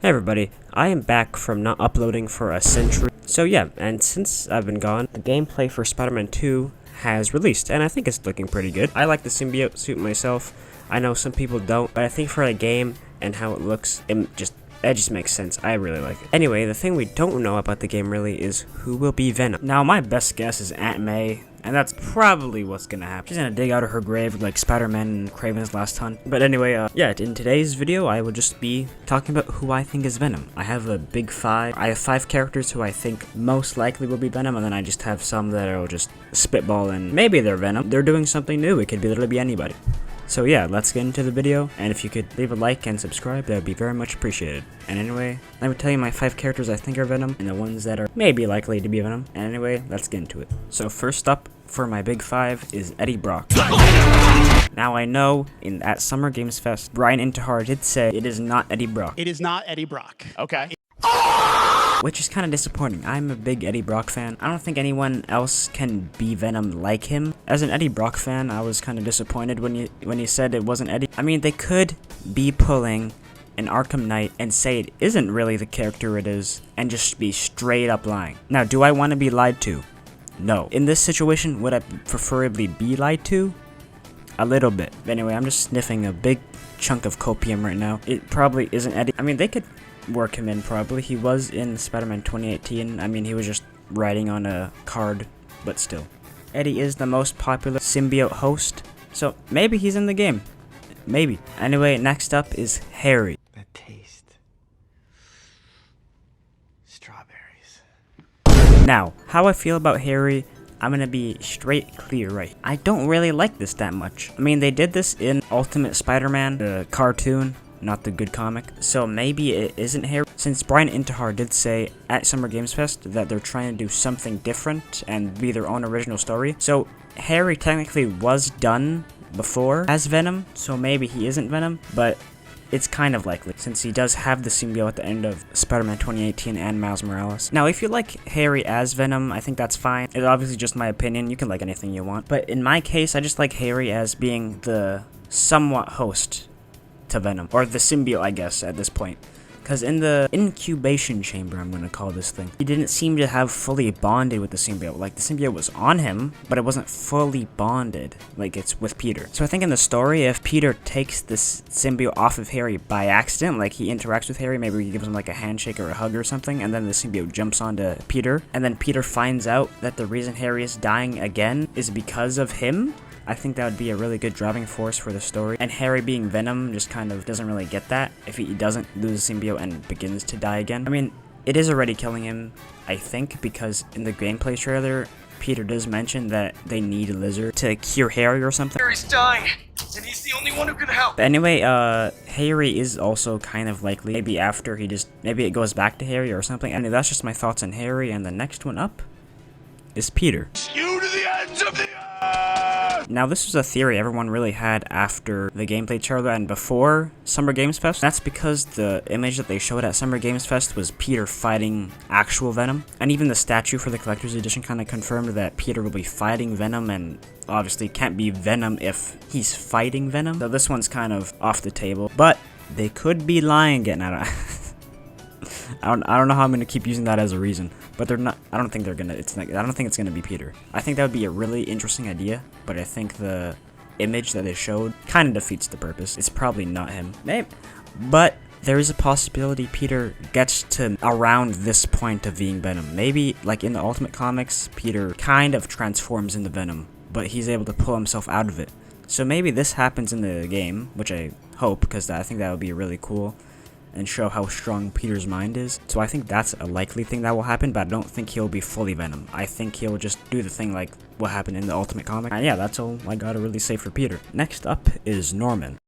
Hey everybody, I am back from not uploading for a century. So yeah, and since I've been gone, the gameplay for Spider-Man 2 has released, and I think it's looking pretty good. I like the symbiote suit myself. I know some people don't, but I think for a game and how it looks, it just makes sense. I really like it. Anyway, the thing we don't know about the game really is who will be Venom. Now, my best guess is Aunt May, and that's probably what's gonna happen. She's gonna dig out of her grave like Spider-Man and Kraven's Last Hunt. But anyway, yeah, in today's video, I will just be talking about who I think is Venom. I have a big five. I have 5 characters who I think most likely will be Venom, and then I just have some that will just spitball and maybe they're Venom. They're doing something new. It could literally be anybody. So yeah, let's get into the video, and if you could leave a like and subscribe, that would be very much appreciated. And anyway, let me tell you my 5 characters I think are Venom, and the ones that are maybe likely to be Venom. And anyway, let's get into it. So first up for my big 5 is Eddie Brock. Now I know at Summer Games Fest, Brian Intihar did say it is not Eddie Brock. It is not Eddie Brock. Okay. Which is kind of disappointing. I'm a big Eddie Brock fan. I don't think anyone else can be Venom like him. As an Eddie Brock fan, I was kind of disappointed when you said it wasn't Eddie. I mean, they could be pulling an Arkham Knight and say it isn't really the character it is, and just be straight up lying. Now, do I want to be lied to? No. In this situation, would I preferably be lied to? A little bit. Anyway, I'm just sniffing a big chunk of copium right now. It probably isn't Eddie. I mean, they could work him in probably. He was in Spider-Man 2018. I mean, he was just writing on a card, but still. Eddie is the most popular symbiote host, so maybe he's in the game. Maybe. Anyway, next up is Harry. That taste. Strawberries. Now, how I feel about Harry, I'm gonna be straight clear right. I don't really like this that much. I mean, they did this in Ultimate Spider-Man, the cartoon, not the good comic. So maybe it isn't Harry. Since Brian Intihar did say at Summer Games Fest that they're trying to do something different and be their own original story. So Harry technically was done before as Venom, so maybe he isn't Venom, but it's kind of likely, since he does have the symbiote at the end of Spider-Man 2018 and Miles Morales. Now, if you like Harry as Venom, I think that's fine. It's obviously just my opinion. You can like anything you want. But in my case, I just like Harry as being the somewhat host to Venom, or the symbiote, I guess, at this point. Because in the incubation chamber, I'm going to call this thing, he didn't seem to have fully bonded with the symbiote. Like, the symbiote was on him, but it wasn't fully bonded like it's with Peter. So I think in the story, if Peter takes this symbiote off of Harry by accident, like he interacts with Harry, maybe he gives him like a handshake or a hug or something, and then the symbiote jumps onto Peter, and then Peter finds out that the reason Harry is dying again is because of him, I think that would be a really good driving force for the story. And Harry being Venom just kind of doesn't really get that if he doesn't lose the symbiote and begins to die again. I mean, it is already killing him, I think, because in the gameplay trailer, Peter does mention that they need a lizard to cure Harry or something. Harry's dying, and he's the only one who can help. But anyway, Harry is also kind of likely. Maybe after maybe it goes back to Harry or something. Anyway, that's just my thoughts on Harry, and the next one up is Peter. You to the ends of the earth! Now, this was a theory everyone really had after the gameplay trailer and before Summer Games Fest. That's because the image that they showed at Summer Games Fest was Peter fighting actual Venom. And even the statue for the Collector's Edition kind of confirmed that Peter will be fighting Venom, and obviously can't be Venom if he's fighting Venom. So this one's kind of off the table, but they could be lying again. I don't know how I'm gonna keep using that as a reason, but they're not. I don't think they're gonna. I don't think it's gonna be Peter. I think that would be a really interesting idea, but I think the image that they showed kind of defeats the purpose. It's probably not him. Maybe, but there is a possibility Peter gets to around this point of being Venom. Maybe like in the Ultimate Comics, Peter kind of transforms into Venom, but he's able to pull himself out of it. So maybe this happens in the game, which I hope, because I think that would be really cool and show how strong Peter's mind is. So I think that's a likely thing that will happen, but I don't think he'll be fully Venom. I think he'll just do the thing like what happened in the Ultimate Comic. And yeah, that's all I gotta really say for Peter. Next up is Norman.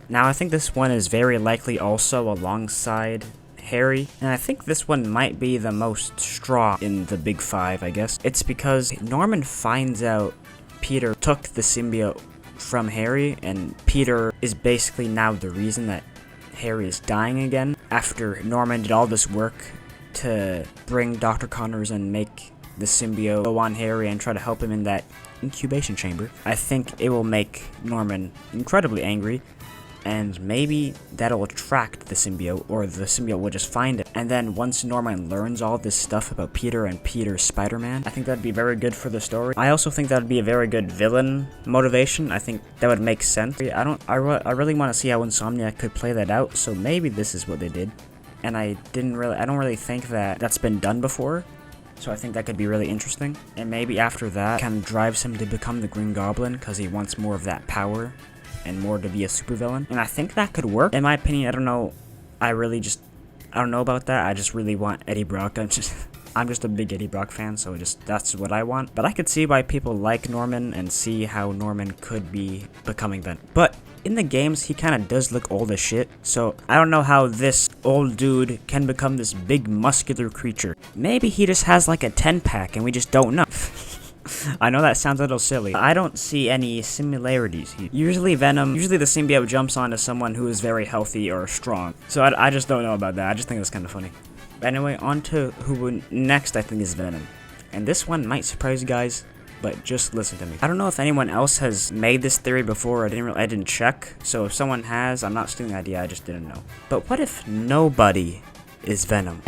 Now, I think this one is very likely also alongside Harry, and I think this one might be the most strong in the big 5, I guess. It's because Norman finds out Peter took the symbiote from Harry, and Peter is basically now the reason that Harry is dying again, after Norman did all this work to bring Dr. Connors and make the symbiote go on Harry and try to help him in that incubation chamber. I think it will make Norman incredibly angry, and maybe that'll attract the symbiote, or the symbiote will just find it. And then once Norman learns all this stuff about Peter and Peter's Spider-Man, I think that'd be very good for the story. I also think that'd be a very good villain motivation. I think that would make sense. I really want to see how Insomniac could play that out, so maybe this is what they did. And I don't really think that that's been done before. So I think that could be really interesting. And maybe after that, kind of drives him to become the Green Goblin because he wants more of that power and more to be a supervillain. And I think that could work. In my opinion, I don't know. I don't know about that. I just really want Eddie Brock. I'm just a big Eddie Brock fan, so that's what I want. But I could see why people like Norman and see how Norman could be becoming Venom. But in the games, he kind of does look old as shit, so I don't know how this old dude can become this big muscular creature. Maybe he just has like a 10-pack and we just don't know. I know that sounds a little silly. I don't see any similarities. Usually the symbiote jumps onto someone who is very healthy or strong. So I just don't know about that. I just think that's kind of funny. Anyway, on to who next I think is Venom. And this one might surprise you guys, but just listen to me. I don't know if anyone else has made this theory before. I didn't check. So if someone has, I'm not stealing the idea, I just didn't know. But what if nobody is Venom?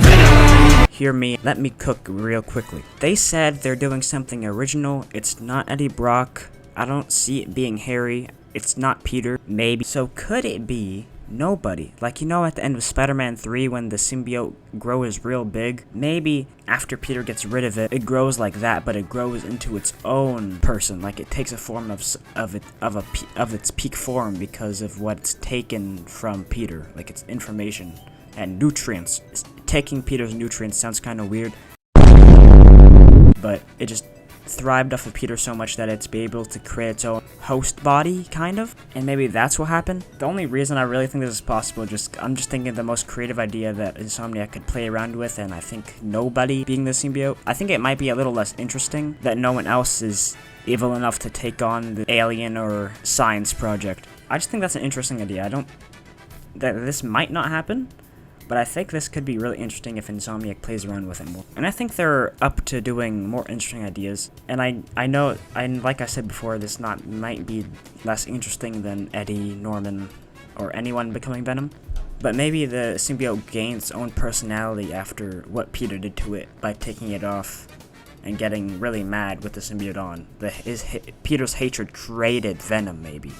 Hear me, let me cook real quickly. They said they're doing something original. It's not Eddie Brock. I don't see it being Harry. It's not Peter. Maybe. So could it be nobody? Like, you know, at the end of Spider-Man 3 when the symbiote grows real big, maybe after Peter gets rid of it, it grows like that, but it grows into its own person. Like, it takes a form of its peak form because of what's taken from Peter, like its information and nutrients. Taking Peter's nutrients sounds kind of weird, but it just thrived off of Peter so much that it's be able to create its own host body, kind of. And maybe that's what happened. The only reason I really think this is possible, I'm just thinking the most creative idea that Insomniac could play around with, and I think nobody being the symbiote. I think it might be a little less interesting that no one else is evil enough to take on the alien or science project. I just think that's an interesting idea. That this might not happen, but I think this could be really interesting if Insomniac plays around with it more. And I think they're up to doing more interesting ideas. And I know, like I said before, this might be less interesting than Eddie, Norman, or anyone becoming Venom. But maybe the symbiote gains its own personality after what Peter did to it by taking it off and getting really mad with the symbiote on. Peter's hatred created Venom, maybe.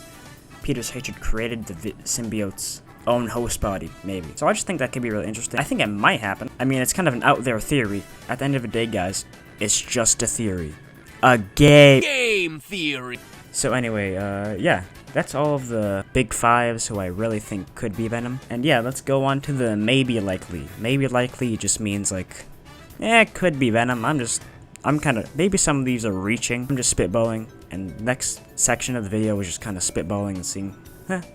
Peter's hatred created the symbiote's own host body, maybe. So I just think that could be really interesting. I think it might happen. I mean, it's kind of an out there theory. At the end of the day, guys, it's just a theory. A game theory. So anyway, yeah, that's all of the big fives who I really think could be Venom. And yeah, let's go on to the maybe likely. Maybe likely just means like, it could be Venom. Maybe some of these are reaching. I'm just spitballing. And next section of the video is just kind of spitballing and seeing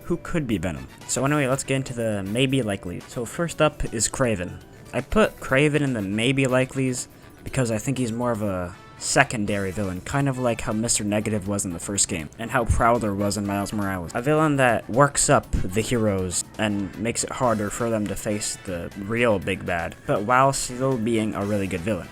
who could be Venom. So anyway, let's get into the maybe likely. So first up is Kraven. I put Kraven in the maybe likelies because I think he's more of a secondary villain, kind of like how Mr. Negative was in the first game, and how Prowler was in Miles Morales. A villain that works up the heroes and makes it harder for them to face the real big bad, but while still being a really good villain.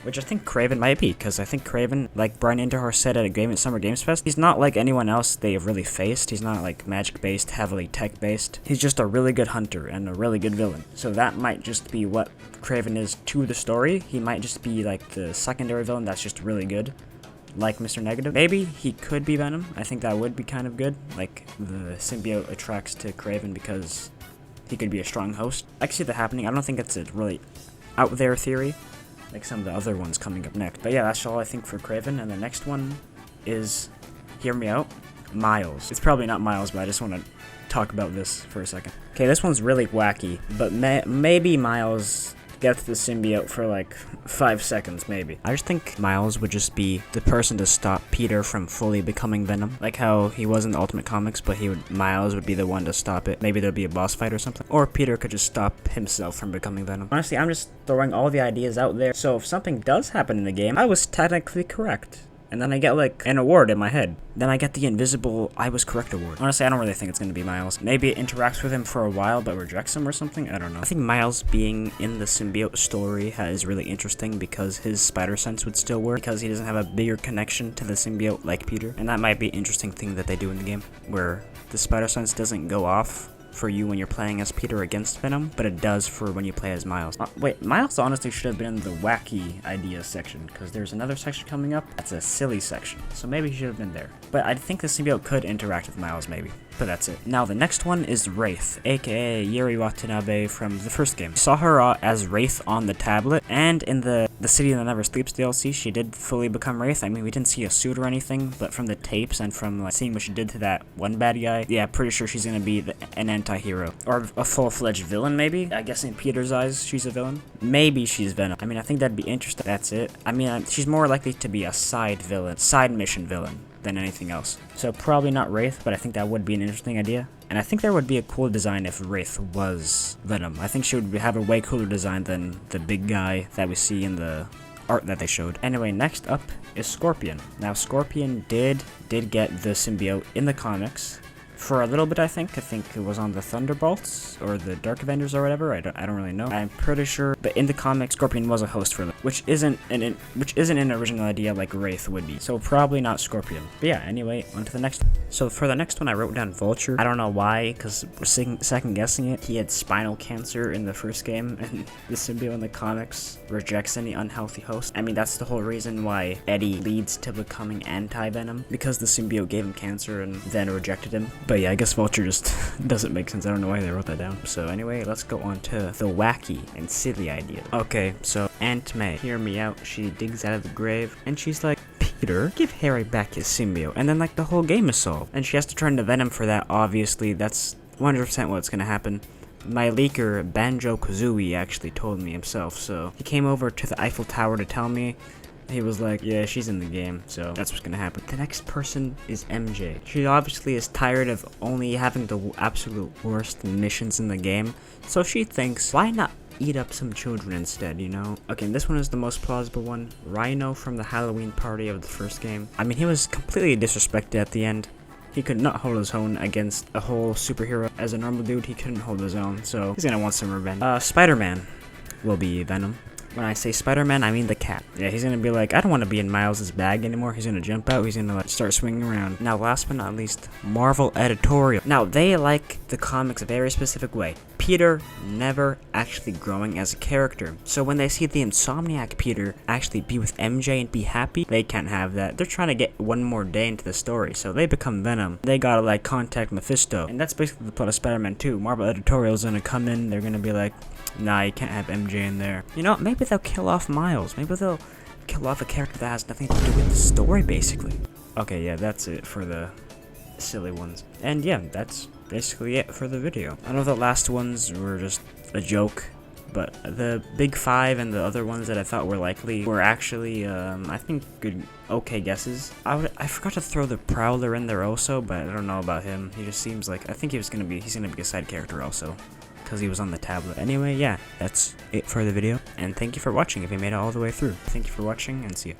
Which I think Kraven might be, because I think Kraven, like Brian Interhar said at Summer Games Fest, he's not like anyone else they've really faced. He's not like magic-based, heavily tech-based. He's just a really good hunter and a really good villain. So that might just be what Kraven is to the story. He might just be like the secondary villain that's just really good, like Mr. Negative. Maybe he could be Venom. I think that would be kind of good. Like, the symbiote attracts to Kraven because he could be a strong host. I can see that happening. I don't think it's a really out there theory, like some of the other ones coming up next. But yeah, that's all I think for Kraven. And the next one is, hear me out, Miles. It's probably not Miles, but I just want to talk about this for a second. Okay, this one's really wacky, but maybe Miles gets the symbiote for like 5 seconds, maybe. I just think Miles would just be the person to stop Peter from fully becoming Venom, like how he was in the Ultimate Comics, but Miles would be the one to stop it. Maybe there'd be a boss fight or something. Or Peter could just stop himself from becoming Venom. Honestly, I'm just throwing all the ideas out there, so if something does happen in the game, I was technically correct. And then I get like an award in my head. Then I get the invisible I was correct award. Honestly, I don't really think it's gonna be Miles. Maybe it interacts with him for a while but rejects him or something. I don't know. I think Miles being in the symbiote story is really interesting because his spider sense would still work because he doesn't have a bigger connection to the symbiote like Peter. And that might be an interesting thing that they do in the game where the spider sense doesn't go off for you when you're playing as Peter against Venom, but it does for when you play as Miles. Wait, Miles honestly should have been in the wacky ideas section, because there's another section coming up that's a silly section, so maybe he should have been there. But I think the symbiote could interact with Miles, maybe. But that's it. Now the next one is Wraith, aka Yuri Watanabe from the first game. Saw her as Wraith on the tablet, and in the City That Never Sleeps DLC, she did fully become Wraith. I mean, we didn't see a suit or anything, but from the tapes and from like, seeing what she did to that one bad guy, yeah, pretty sure she's gonna be an anti-hero. Or a full-fledged villain, maybe? I guess in Peter's eyes, she's a villain. Maybe she's Venom. I mean, I think that'd be interesting. That's it. I mean, she's more likely to be a side villain, side mission villain, than anything else. So probably not Wraith, but I think that would be an interesting idea. And I think there would be a cool design if Wraith was Venom. I think she would have a way cooler design than the big guy that we see in the art that they showed. Anyway, next up is Scorpion. Now Scorpion did get the symbiote in the comics. For a little bit, I think it was on the Thunderbolts or the Dark Avengers or whatever. I don't really know. I'm pretty sure, but in the comics, Scorpion was a host for them, which isn't an original idea like Wraith would be. So probably not Scorpion. But yeah, anyway, on to the next one. So for the next one, I wrote down Vulture. I don't know why, because we're second guessing it. He had spinal cancer in the first game, and the symbiote in the comics rejects any unhealthy host. I mean, that's the whole reason why Eddie leads to becoming anti-Venom, because the symbiote gave him cancer and then rejected him. But yeah, I guess Vulture just doesn't make sense. I don't know why they wrote that down. So anyway, let's go on to the wacky and silly idea. Okay, so Aunt May, hear me out. She digs out of the grave and she's like, Peter, give Harry back his symbiote. And then like the whole game is solved. And she has to turn to Venom for that. Obviously, that's 100% what's gonna happen. My leaker, Banjo-Kazooie, actually told me himself. So he came over to the Eiffel Tower to tell me. He was like, yeah, she's in the game, so that's what's gonna happen. The next person is MJ. She obviously is tired of only having the absolute worst missions in the game, so she thinks, why not eat up some children instead, you know? Okay, this one is the most plausible one. Rhino from the Halloween party of the first game. I mean, he was completely disrespected at the end. He could not hold his own against a whole superhero. As a normal dude, he couldn't hold his own, so he's gonna want some revenge. Spider-Man will be Venom. When I say Spider-Man, I mean the cat. Yeah, he's gonna be like, I don't want to be in Miles' bag anymore. He's gonna jump out. He's gonna like start swinging around. Now, last but not least, Marvel editorial. Now, they like the comics a very specific way. Peter never actually growing as a character. So when they see the insomniac Peter actually be with MJ and be happy, they can't have that. They're trying to get one more day into the story, so they become Venom. They gotta like contact Mephisto. And that's basically the plot of Spider-Man 2. Marvel editorial's gonna come in. They're gonna be like, nah, you can't have MJ in there. You know, maybe they'll kill off Miles. Maybe they'll kill off a character that has nothing to do with the story, basically. Okay, yeah, that's it for the silly ones. And yeah, that's basically it for the video. I know the last ones were just a joke, but the big five and the other ones that I thought were likely were actually, I think, good, okay guesses. I forgot to throw the Prowler in there also, but I don't know about him. He just seems like, I think he's gonna be a side character also, because he was on the tablet. Anyway, yeah, that's it for the video, and thank you for watching if you made it all the way through. Thank you for watching, and see you.